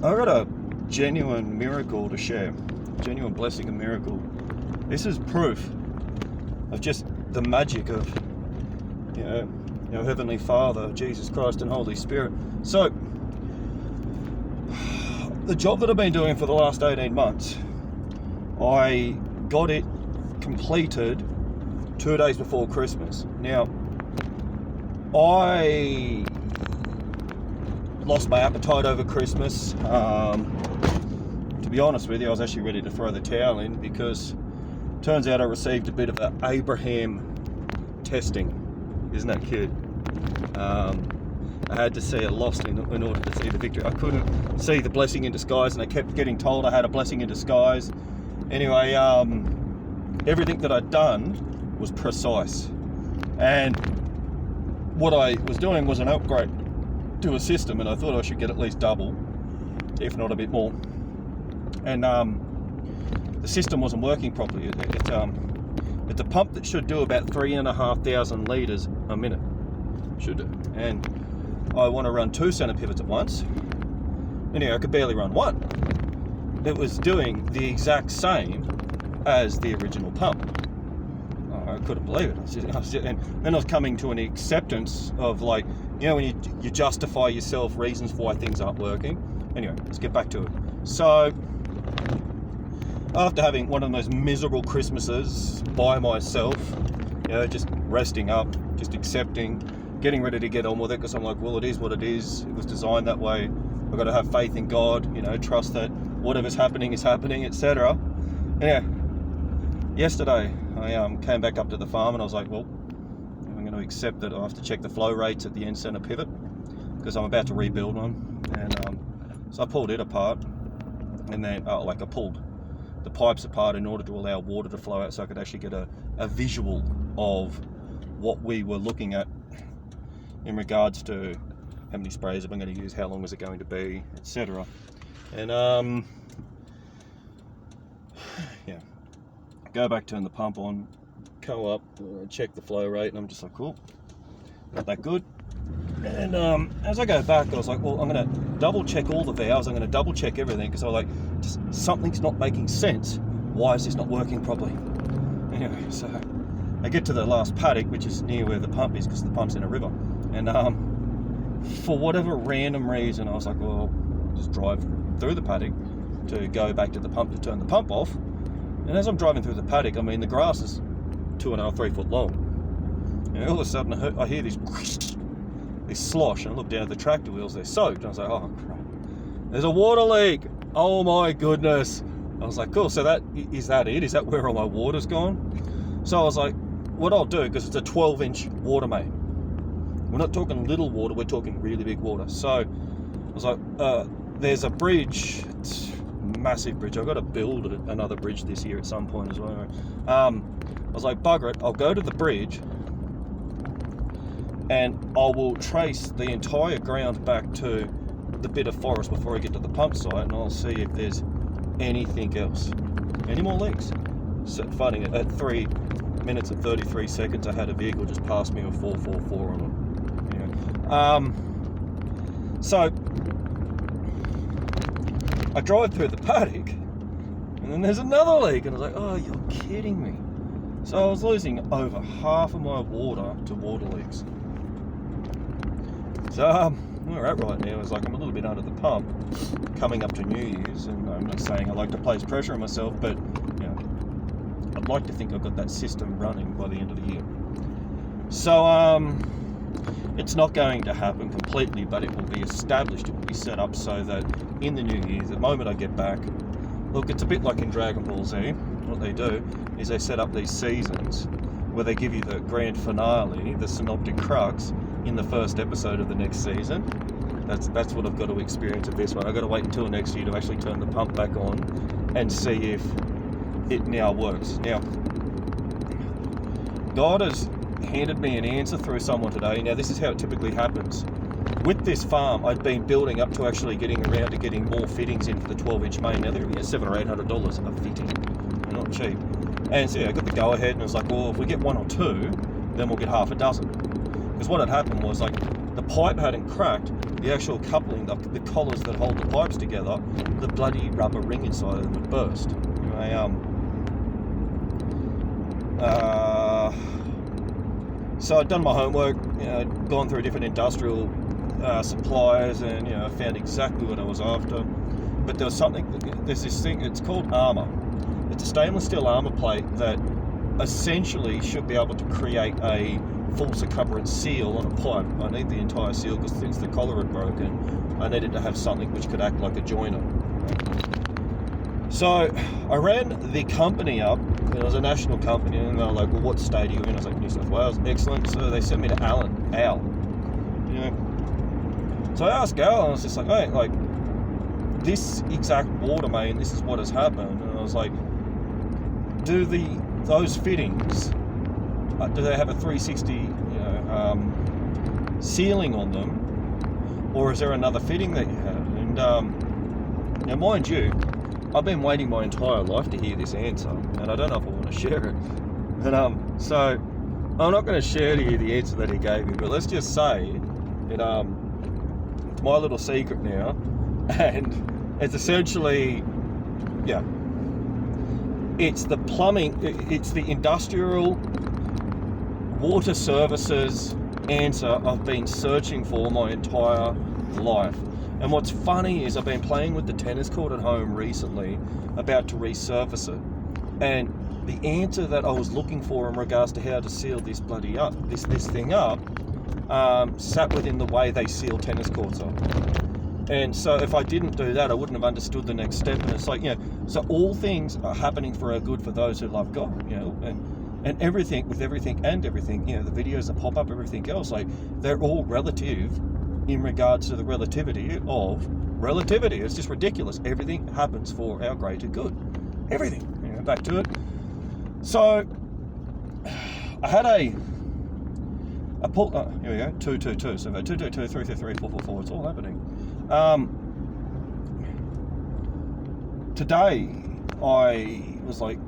I got a genuine miracle to share, genuine blessing and miracle. This is proof of just the magic of, our Heavenly Father, Jesus Christ and Holy Spirit. So, the job that I've been doing for the last 18 months, I got it completed 2 days before Christmas. Now, I lost my appetite over Christmas. To be honest with you, I was actually ready to throw the towel in because turns out I received a bit of an Abraham testing. Isn't that cute? I had to see a loss in order to see the victory. I couldn't see the blessing in disguise, and I kept getting told I had a blessing in disguise. Anyway, everything that I'd done was precise. And what I was doing was an upgrade to a system, and I thought I should get at least double, if not a bit more. And the system wasn't working properly. It's a pump that should do about 3,500 litres a minute. Should do. And I want to run 2 centre pivots at once. Anyway, I could barely run one. It was doing the exact same as the original pump. I couldn't believe it. And then I was coming to an acceptance of, like, when you justify yourself reasons for why things aren't working. Anyway, let's get back to it. So, after having one of the most miserable Christmases by myself, just resting up, just accepting, getting ready to get on with it, because I'm like, well, it is what it is. It was designed that way. I've got to have faith in God, trust that whatever's happening is happening, etc. Anyway, yesterday I came back up to the farm and I was like, well, I'm going to accept that I have to check the flow rates at the end center pivot because I'm about to rebuild one. And so I pulled it apart, and then I pulled the pipes apart in order to allow water to flow out, so I could actually get a visual of what we were looking at in regards to how many sprays am I going to use, how long is it going to be, etc. And go back, turn the pump on, go up, check the flow rate, and I'm just like, cool, not that good. And as I go back, I was like, well, I'm going to double check all the valves, I'm going to double check everything, because I was like, something's not making sense. Why is this not working properly? Anyway, so I get to the last paddock, which is near where the pump is, because the pump's in a river. And for whatever random reason, I was like, well, I'll just drive through the paddock to go back to the pump to turn the pump off. And as I'm driving through the paddock, the grass is 2.5, 3 foot long. And all of a sudden, I hear this slosh, and I look down at the tractor wheels, they're soaked. And I was like, oh, crap. There's a water leak. Oh, my goodness. I was like, cool, so is that it? Is that where all my water's gone? So I was like, what I'll do, because it's a 12-inch water main. We're not talking little water, we're talking really big water. So I was like, there's a bridge. It's a massive bridge. I've got to build another bridge this year at some point as well. I was like, bugger it, I'll go to the bridge and I will trace the entire ground back to the bit of forest before I get to the pump site, and I'll see if there's anything else. Any more leaks? So funny, at 3 minutes and 33 seconds, I had a vehicle just pass me with 444 on it. So I drive through the paddock, and then there's another leak, and I was like, oh, you're kidding me. So I was losing over half of my water to water leaks. So where we're at right now is like I'm a little bit under the pump coming up to New Year's, and I'm not saying I like to place pressure on myself, but I'd like to think I've got that system running by the end of the year. So it's not going to happen completely, but it will be established, it will be set up so that in the New Year, the moment I get back, look, it's a bit like in Dragon Ball Z. What they do is they set up these seasons where they give you the grand finale, the synoptic crux, in the first episode of the next season. That's what I've got to experience of this one. I've got to wait until next year to actually turn the pump back on and see if it now works. Now, God has handed me an answer through someone today. Now, this is how it typically happens. With this farm, I'd been building up to actually getting around to getting more fittings in for the 12-inch main. Now, they're $700 or $800 a fitting. They're not cheap. And so, I got the go-ahead, and I was like, well, if we get 1 or 2, then we'll get half a dozen. Because what had happened was, like, the pipe hadn't cracked, the actual coupling, the collars that hold the pipes together, the bloody rubber ring inside of them would burst. Anyway, so I'd done my homework, gone through different industrial suppliers, and found exactly what I was after. But there's this thing, it's called armour. It's a stainless steel armour plate that essentially should be able to create a full circumference seal on a pipe. I need the entire seal because since the collar had broken, I needed to have something which could act like a joiner. So I ran the company up. It was a national company, and they were like, well, what state are you in? I was like, New South Wales. Excellent. So they sent me to Al. So I asked Al, and I was just like, hey, like, this exact water main, this is what has happened. And I was like, do those fittings, do they have a 360 sealing on them, or is there another fitting that you have? And now mind you, I've been waiting my entire life to hear this answer, and I don't know if I want to share it. And so I'm not going to share to you the answer that he gave me, but let's just say that it's my little secret now, and it's essentially, it's the plumbing, it's the industrial water services answer I've been searching for my entire life. And what's funny is I've been playing with the tennis court at home recently, about to resurface it. And the answer that I was looking for in regards to how to seal this bloody up, this thing up, sat within the way they seal tennis courts up. And so if I didn't do that, I wouldn't have understood the next step. And it's like, so all things are happening for our good for those who love God, and everything, with everything and everything, the videos that pop up, everything else, like, they're all relative in regards to the relativity of relativity. It's just ridiculous. Everything happens for our greater good. Everything. Back to it. So I had a pull. Here we go. 222. So 222, 333, 444. It's all happening. Today I was like,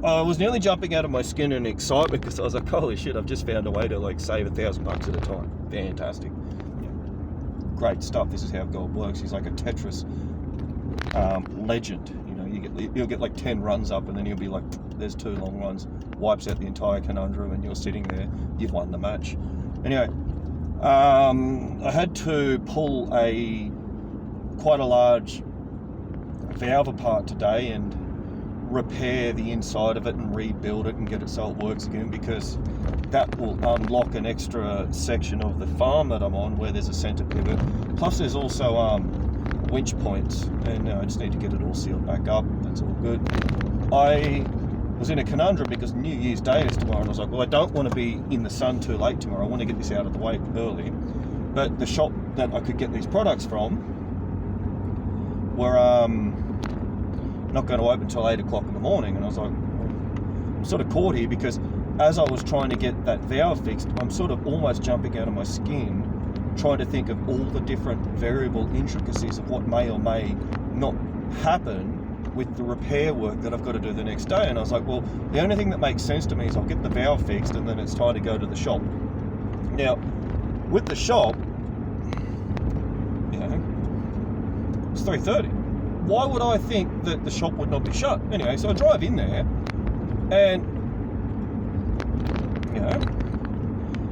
I was nearly jumping out of my skin in excitement because I was like, holy shit, I've just found a way to like save $1,000 at a time. Fantastic. Great stuff. This is how gold works. He's like a Tetris legend. You'll get like 10 runs up, and then you'll be like, there's 2 long runs, wipes out the entire conundrum, and you're sitting there, you've won the match. Anyway, I had to pull quite a large valve apart today and repair the inside of it and rebuild it and get it so it works again, because that will unlock an extra section of the farm that I'm on where there's a center pivot. Plus there's also winch points, and I just need to get it all sealed back up. That's all good. I was in a conundrum because New Year's Day is tomorrow, and I was like, well, I don't want to be in the sun too late tomorrow. I want to get this out of the way early. But the shop that I could get these products from were not going to open until 8 o'clock in the morning, and I was like, I'm sort of caught here, because as I was trying to get that valve fixed, I'm sort of almost jumping out of my skin, trying to think of all the different variable intricacies of what may or may not happen with the repair work that I've got to do the next day. And I was like, well, the only thing that makes sense to me is I'll get the valve fixed, and then it's time to go to the shop. Now, with the shop, it's 3:30. Why would I think that the shop would not be shut? Anyway, so I drive in there, and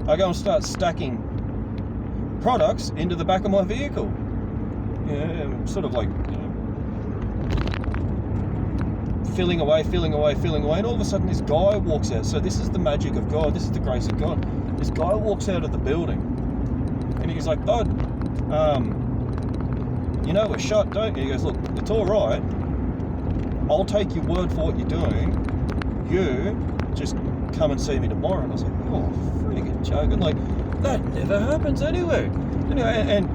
I go and start stacking products into the back of my vehicle. Sort of like filling away, and all of a sudden this guy walks out. So this is the magic of God, this is the grace of God. This guy walks out of the building, and he's like, bud, we're shut, don't you? He goes, look, it's all right. I'll take your word for what you're doing. You just come and see me tomorrow. And I was like, oh, friggin' joking. Like, that never happens anyway. Anyway, and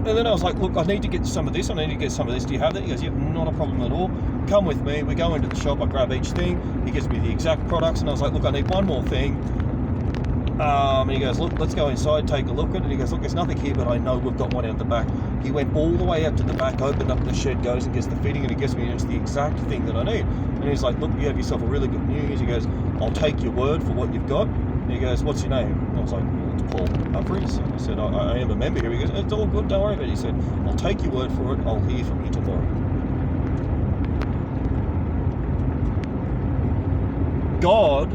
then I was like, look, I need to get some of this. Do you have that? He goes, yep, not a problem at all. Come with me. We go into the shop. I grab each thing. He gives me the exact products. And I was like, look, I need one more thing. And he goes, look, let's go inside, take a look at it. And he goes, look, there's nothing here, but I know we've got one out the back. He went all the way out to the back, opened up the shed, goes and gets the fitting, and he gets me, and it's the exact thing that I need. And he's like, look, you have yourself a really good news. He goes, I'll take your word for what you've got. And he goes, what's your name? And I was like, it's Paul Humphreys. And I said, I am a member here. He goes, it's all good, don't worry about it. He said, I'll take your word for it. I'll hear from you tomorrow. God,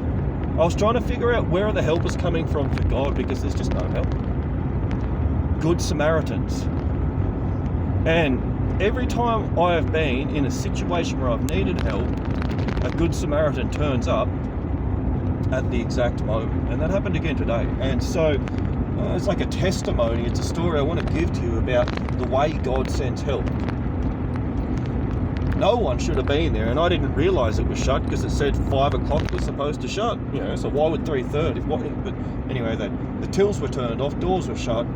I was trying to figure out where are the help is coming from for God, because there's just no help. Good Samaritans. And every time I have been in a situation where I've needed help, a Good Samaritan turns up at the exact moment. And that happened again today. And so it's like a testimony. It's a story I want to give to you about the way God sends help. No one should have been there, and I didn't realise it was shut because it said 5 o'clock was supposed to shut. You know, so why would 3:30? But anyway, the tills were turned off, doors were shut.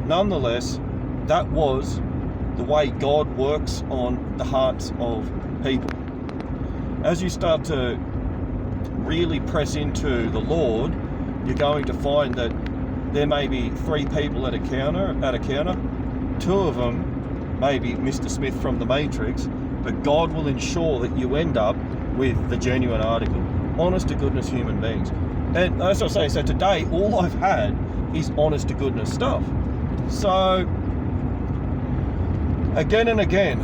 Nonetheless, that was the way God works on the hearts of people. As you start to really press into the Lord, you're going to find that there may be 3 people at a counter. 2 of them may be Mr. Smith from the Matrix, but God will ensure that you end up with the genuine article. Honest to goodness human beings. And as I say, so today all I've had is honest to goodness stuff. So again and again,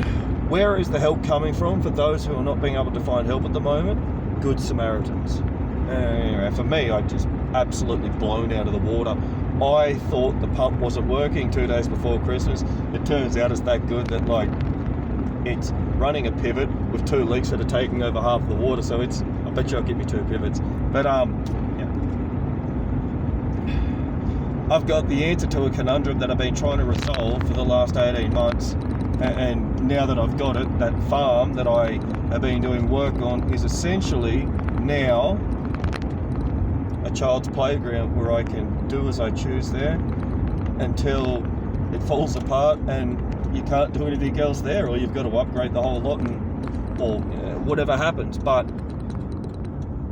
where is the help coming from for those who are not being able to find help at the moment? Good Samaritans. Anyway, for me, I just absolutely blown out of the water. I thought the pump wasn't working 2 days before Christmas. It turns out it's that good that like it's running a pivot with 2 leaks that are taking over half of the water. So I bet you I'll give me 2 pivots. But yeah. I've got the answer to a conundrum that I've been trying to resolve for the last 18 months. And now that I've got it, that farm that I have been doing work on is essentially now a child's playground where I can do as I choose there until it falls apart and you can't do anything else there, or you've got to upgrade the whole lot, or whatever happens. But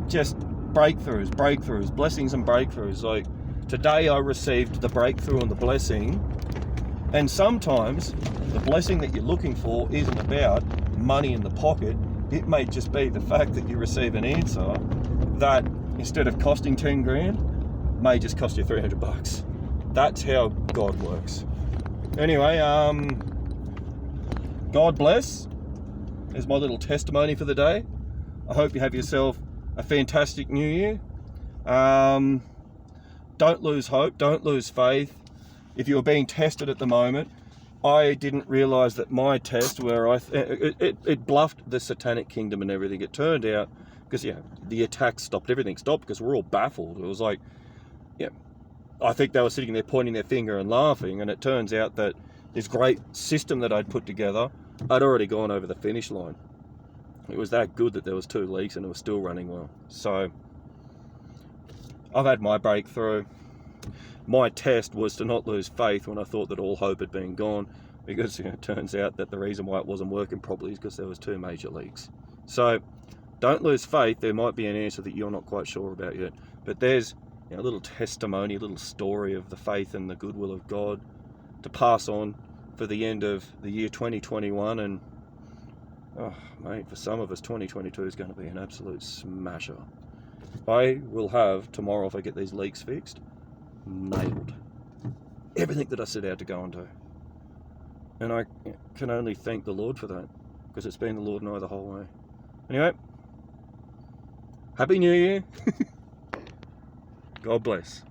just breakthroughs, blessings and breakthroughs. Like today I received the breakthrough and the blessing, and sometimes the blessing that you're looking for isn't about money in the pocket. It may just be the fact that you receive an answer that instead of costing 10 grand may just cost you $300. That's how God works. Anyway, God bless is my little testimony for the day. I hope you have yourself a fantastic new year. Don't lose hope, don't lose faith. If you're being tested at the moment, I didn't realise that my test, where it bluffed the satanic kingdom and everything. It turned out, because the attacks stopped, everything stopped because we're all baffled. It was like, I think they were sitting there pointing their finger and laughing, and it turns out that this great system that I'd put together, I'd already gone over the finish line. It was that good that there was 2 leaks and it was still running well. So I've had my breakthrough. My test was to not lose faith when I thought that all hope had been gone, because it turns out that the reason why it wasn't working properly is because there was 2 major leaks. So don't lose faith. There might be an answer that you're not quite sure about yet, but there's a little testimony, a little story of the faith and the goodwill of God to pass on for the end of the year 2021. And mate, for some of us 2022 is going to be an absolute smasher. I will have tomorrow, if I get these leaks fixed, nailed everything that I set out to go and do. And I can only thank the Lord for that, because it's been the Lord and I the whole way. Anyway, Happy New Year. God bless.